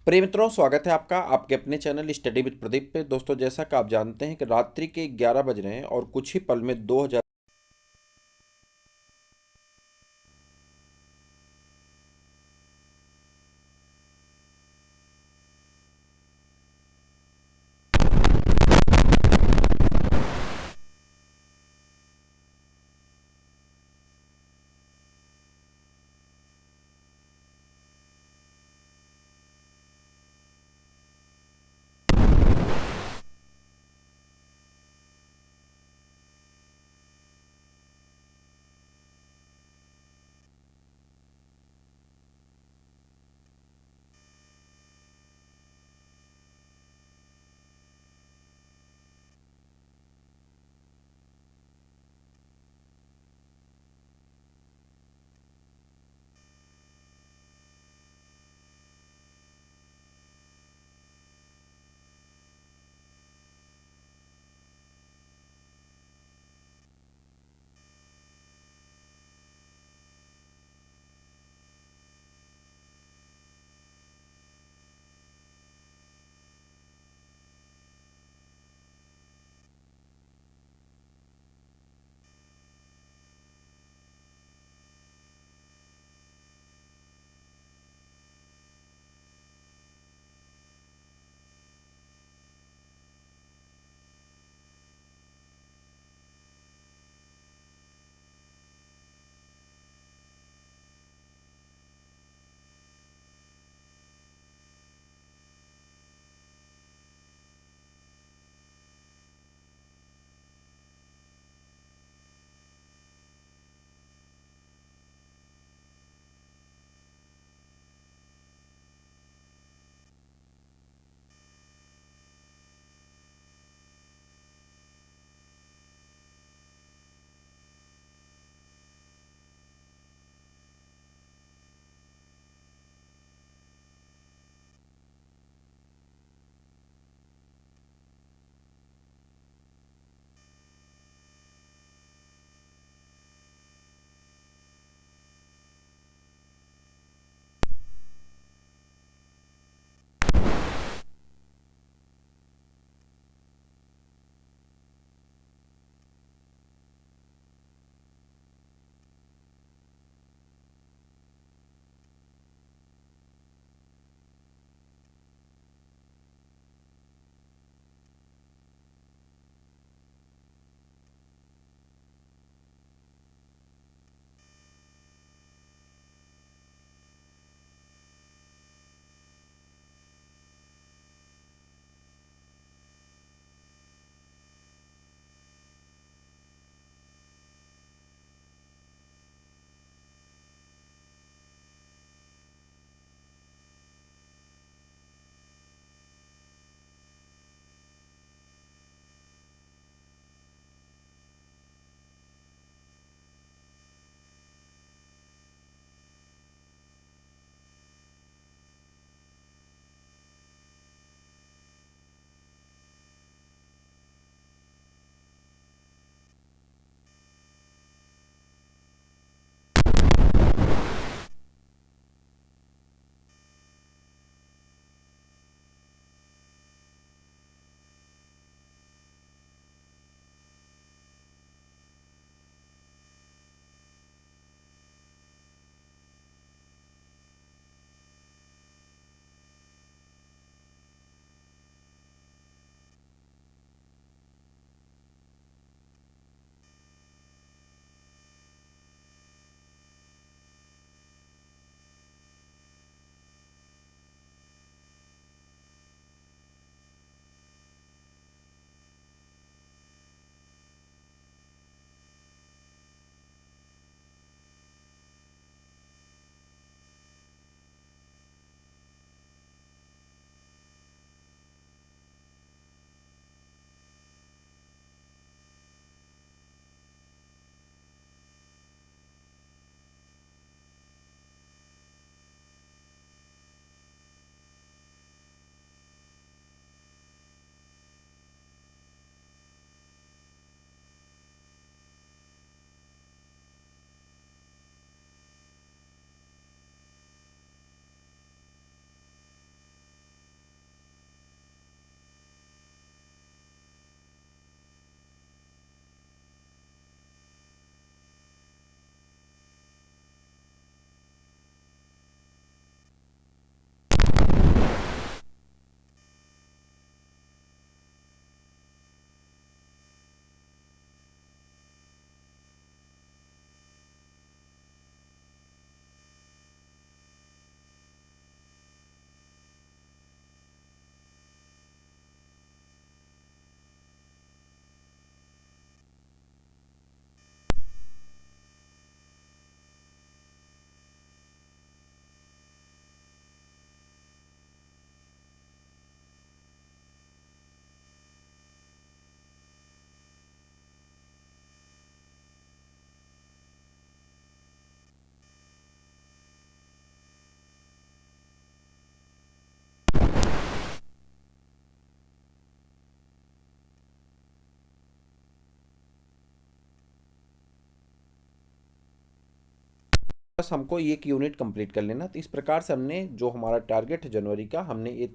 प्रिय मित्रों, स्वागत है आपका आपके अपने चैनल स्टडी विद प्रदीप पे। दोस्तों, जैसा कि आप जानते हैं कि रात्रि के 11 बज रहे हैं और कुछ ही पल में 2000। बस हमको ये एक यूनिट कंप्लीट कर लेना। तो इस प्रकार से हमने जो हमारा टारगेट है जनवरी का, हमने ये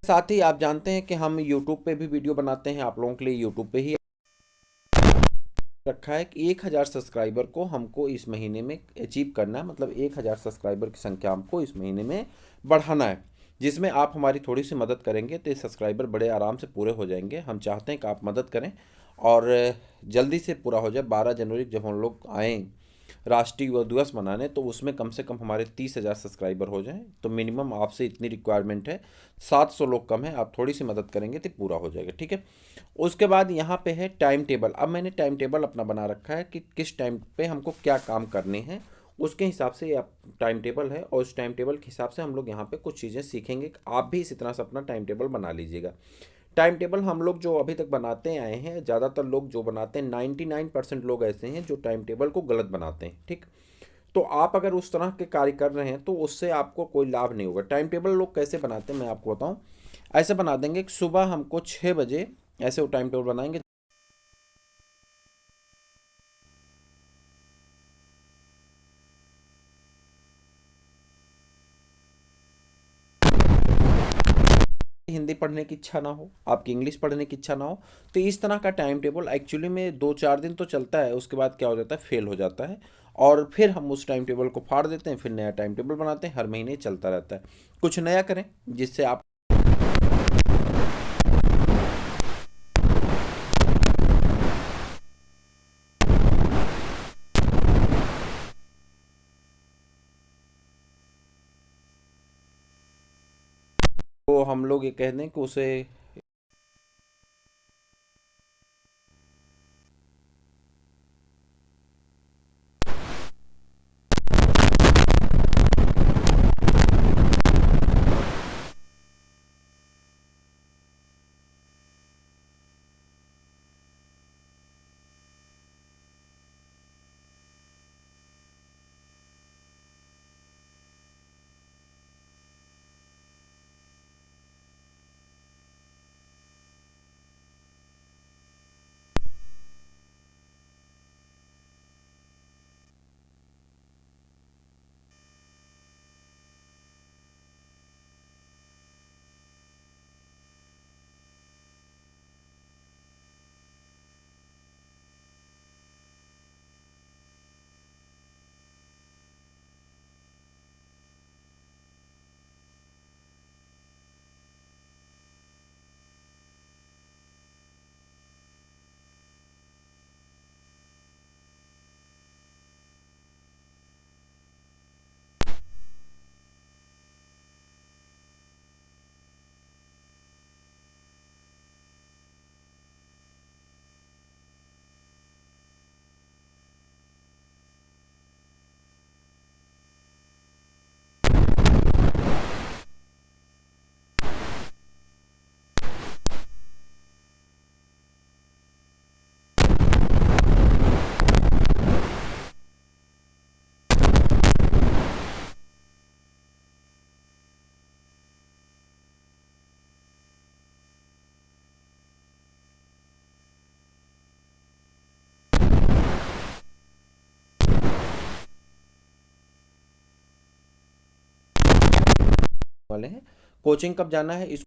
साथ ही आप जानते हैं कि हम यूट्यूब पे भी वीडियो बनाते हैं, आप लोगों के लिए यूट्यूब पे ही रखा है कि 1000 सब्सक्राइबर को हमको इस महीने में अचीव करना है। मतलब 1000 सब्सक्राइबर की संख्या हमको इस महीने में बढ़ाना है, जिसमें आप हमारी थोड़ी सी मदद करेंगे तो ये सब्सक्राइबर बड़े आराम से पूरे हो जाएंगे। हम चाहते हैं कि आप मदद करें और जल्दी से पूरा हो जाए। 12 जनवरी जब हम लोग आएँ राष्ट्रीय युवा दिवस मनाने, तो उसमें कम से कम हमारे 30,000 सब्सक्राइबर हो जाएं। तो मिनिमम आपसे इतनी रिक्वायरमेंट है, 700 लोग कम है, आप थोड़ी सी मदद करेंगे तो पूरा हो जाएगा, ठीक है। उसके बाद यहाँ पे है टाइम टेबल। अब मैंने टाइम टेबल अपना बना रखा है कि किस टाइम पे हमको क्या काम करने हैं, उसके हिसाब से ये टाइम टेबल है। और उस टाइम टेबल के हिसाब से हम लोग यहाँ पे कुछ चीज़ें सीखेंगे। आप भी इसी तरह से अपना टाइम टेबल बना लीजिएगा। टाइम टेबल हम लोग जो अभी तक बनाते आए हैं, ज़्यादातर लोग जो बनाते हैं, 99% लोग ऐसे हैं जो टाइम टेबल को गलत बनाते हैं, ठीक। तो आप अगर उस तरह के कार्य कर रहे हैं तो उससे आपको कोई लाभ नहीं होगा। टाइम टेबल लोग कैसे बनाते हैं मैं आपको बताऊं। ऐसे बना देंगे कि सुबह हमको 6 बजे ऐसे वो टाइम टेबल बनाएंगे। हिंदी पढ़ने की इच्छा ना हो, आपकी इंग्लिश पढ़ने की इच्छा ना हो, तो इस तरह का टाइम टेबल एक्चुअली में 2-4 दिन तो चलता है, उसके बाद क्या हो जाता है, फेल हो जाता है। और फिर हम उस टाइम टेबल को फाड़ देते हैं, फिर नया टाइम टेबल बनाते हैं, हर महीने चलता रहता है। कुछ नया करें जिससे आप को हम लोग ये कह दें कि उसे वाले हैं। कोचिंग कब जाना है इस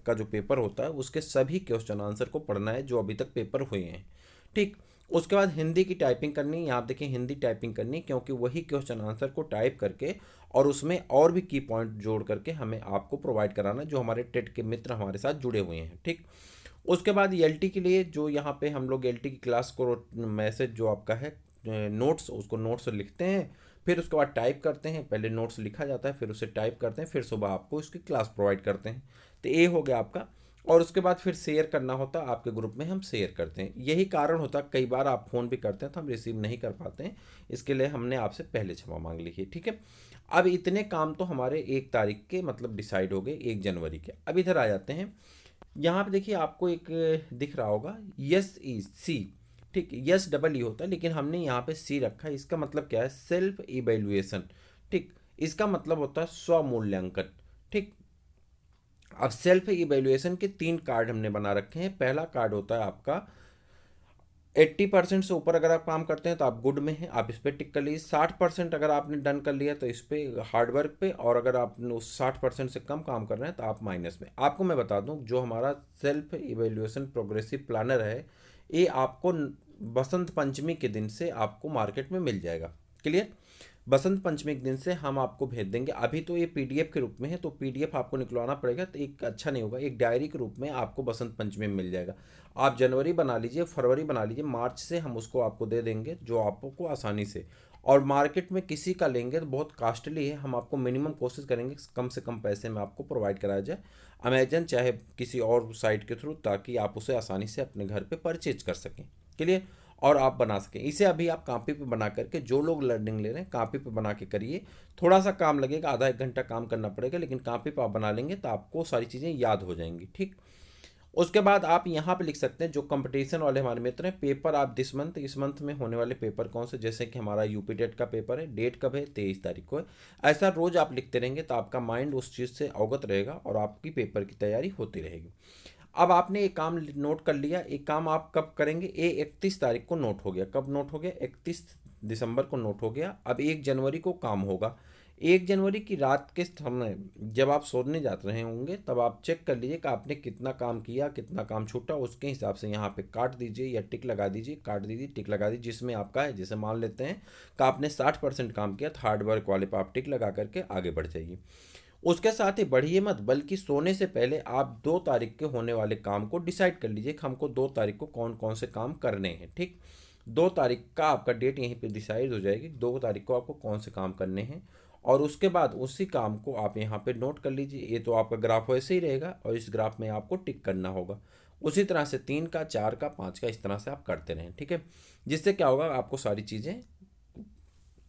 का जो पेपर होता है उसके सभी क्वेश्चन आंसर को पढ़ना है जो अभी तक पेपर हुए हैं। ठीक, उसके बाद हिंदी की टाइपिंग करनी है। यहाँ देखिए हिंदी टाइपिंग करनी है, क्योंकि वही क्वेश्चन आंसर को टाइप करके और उसमें और भी की पॉइंट जोड़ करके हमें आपको प्रोवाइड कराना, जो हमारे टेट के मित्र हमारे साथ जुड़े हुए हैं। ठीक, उसके बाद एलटी के लिए जो यहाँ पे हम लोग एलटी की क्लास को मैसेज जो आपका है नोट्स, उसको नोट्स लिखते हैं, फिर उसके बाद टाइप करते हैं। पहले नोट्स लिखा जाता है, फिर उसे टाइप करते हैं, फिर सुबह आपको इसकी क्लास प्रोवाइड करते हैं। तो ये हो गया आपका। और उसके बाद फिर शेयर करना होता है आपके ग्रुप में, हम शेयर करते हैं। यही कारण होता है कई बार आप फ़ोन भी करते हैं तो हम रिसीव नहीं कर पाते हैं, इसके लिए हमने आपसे पहले क्षमा मांग ली है। ठीक है, अब इतने काम तो हमारे 1 तारीख के मतलब डिसाइड हो गए, 1 जनवरी के। अब इधर आ जाते हैं। यहाँ पे देखिए आपको एक दिख रहा होगा यस ई सी। ठीक, यस डबल ई होता है, लेकिन हमने यहाँ पे सी रखा है। इसका मतलब क्या है? Self evaluation. ठीक, इसका मतलब होता है स्वमूल्यांकन। ठीक, अब सेल्फ इवेल्युएशन के 3 कार्ड हमने बना रखे हैं। पहला कार्ड होता है आपका 80% से ऊपर अगर आप काम करते हैं तो आप गुड में हैं, आप इस पर टिक कर लीजिए। 60% अगर आपने डन कर लिया तो इस पर हार्डवर्क पे, और अगर आप उस 60% से कम काम कर रहे हैं तो आप माइनस में। आपको मैं बता दूं, जो हमारा सेल्फ इवेल्युएशन प्रोग्रेसिव प्लानर है, ये आपको बसंत पंचमी के दिन से आपको मार्केट में मिल जाएगा। क्लियर? बसंत पंचमी के दिन से हम आपको भेज देंगे। अभी तो ये पीडीएफ के रूप में है, तो पीडीएफ आपको निकलवाना पड़ेगा, तो एक अच्छा नहीं होगा। एक डायरी के रूप में आपको बसंत पंचमी में मिल जाएगा। आप जनवरी बना लीजिए, फरवरी बना लीजिए, मार्च से हम उसको आपको दे देंगे, जो आपको आसानी से। और मार्केट में किसी का लेंगे तो बहुत कास्टली है, हम आपको मिनिमम कोशिश करेंगे कम से कम पैसे में आपको प्रोवाइड कराया जाए, अमेजन चाहे किसी और साइट के थ्रू, ताकि आप उसे आसानी से अपने घर पे परचेज कर सकें। क्लियर? और आप बना सकें इसे। अभी आप कॉपी पे बना करके, जो लोग लर्निंग ले रहे हैं कॉपी पे बना के करिए। थोड़ा सा काम लगेगा, आधा 1 घंटा काम करना पड़ेगा, लेकिन कॉपी पे आप बना लेंगे तो आपको सारी चीज़ें याद हो जाएंगी। ठीक, उसके बाद आप यहाँ पे लिख सकते हैं, जो कंपटीशन वाले हमारे मित्र हैं, पेपर आप दिस मंथ, इस मंथ में होने वाले पेपर कौन से, जैसे कि हमारा यूपी टेट का पेपर है, डेट कब है, 23 तारीख को है। ऐसा रोज आप लिखते रहेंगे तो आपका माइंड उस चीज़ से अवगत रहेगा और आपकी पेपर की तैयारी होती रहेगी। अब आपने एक काम नोट कर लिया, एक काम आप कब करेंगे? 31 तारीख को नोट हो गया। कब नोट हो गया? 31 दिसंबर को नोट हो गया। अब 1 जनवरी को काम होगा। 1 जनवरी की रात के समय जब आप सोने जाते रहे होंगे, तब आप चेक कर लीजिए कि आपने कितना काम किया, कितना काम छूटा, उसके हिसाब से यहाँ पे काट दीजिए या टिक लगा दीजिए, काट दीजिए, टिक लगा दीजिए, जिसमें आपका है। जैसे मान लेते हैं कि आपने 60% काम किया, तो हार्ड वर्क वाले पर आप टिक लगा करके आगे बढ़ जाइए। उसके साथ ही बढ़िए मत, बल्कि सोने से पहले आप 2 तारीख के होने वाले काम को डिसाइड कर लीजिए कि हमको 2 तारीख को कौन कौन से काम करने हैं। ठीक, 2 तारीख का आपका डेट यहीं पे डिसाइड हो जाएगी, 2 तारीख को आपको कौन से काम करने हैं। और उसके बाद उसी काम को आप यहाँ पे नोट कर लीजिए। ये तो आपका ग्राफ वैसे ही रहेगा, और इस ग्राफ में आपको टिक करना होगा। उसी तरह से 3 का, 4 का, 5 का, इस तरह से आप करते रहें। ठीक है, जिससे क्या होगा, आपको सारी चीज़ें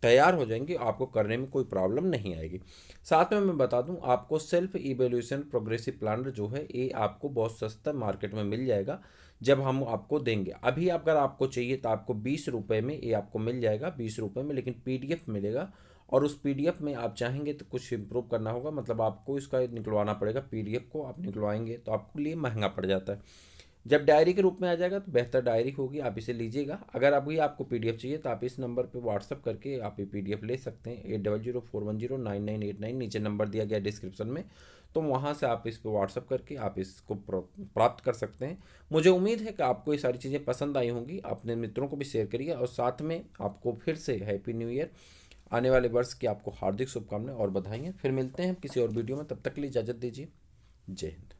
तैयार हो जाएंगी, आपको करने में कोई प्रॉब्लम नहीं आएगी। साथ में मैं बता दूं, आपको सेल्फ इवेल्यूशन प्रोग्रेसिव प्लानर जो है, ये आपको बहुत सस्ता मार्केट में मिल जाएगा जब हम आपको देंगे। अभी अगर आपको चाहिए तो आपको 20 रुपये में ये आपको मिल जाएगा, 20 रुपये में, लेकिन पीडीएफ मिलेगा। और उस पीडीएफ में आप चाहेंगे तो कुछ इम्प्रूव करना होगा, मतलब आपको इसका निकलवाना पड़ेगा। पीडीएफ को आप निकलवाएंगे तो आपके लिए महंगा पड़ जाता है। जब डायरी के रूप में आ जाएगा तो बेहतर डायरी होगी, आप इसे लीजिएगा। अगर अभी आपको पीडीएफ चाहिए तो आप इस नंबर पे व्हाट्सअप करके आप ये पीडीएफ ले सकते हैं, 8004109989। नीचे नंबर दिया गया डिस्क्रिप्शन में, तो वहाँ से आप इस पर व्हाट्सअप करके आप इसको प्राप्त कर सकते हैं। मुझे उम्मीद है कि आपको ये सारी चीज़ें पसंद आई होंगी। अपने मित्रों को भी शेयर करिए, और साथ में आपको फिर से हैप्पी न्यू ईयर, आने वाले वर्ष की आपको हार्दिक शुभकामनाएं और बधाइयाँ। फिर मिलते हैं किसी और वीडियो में, तब तक के लिए इजाज़त दीजिए। जय हिंद।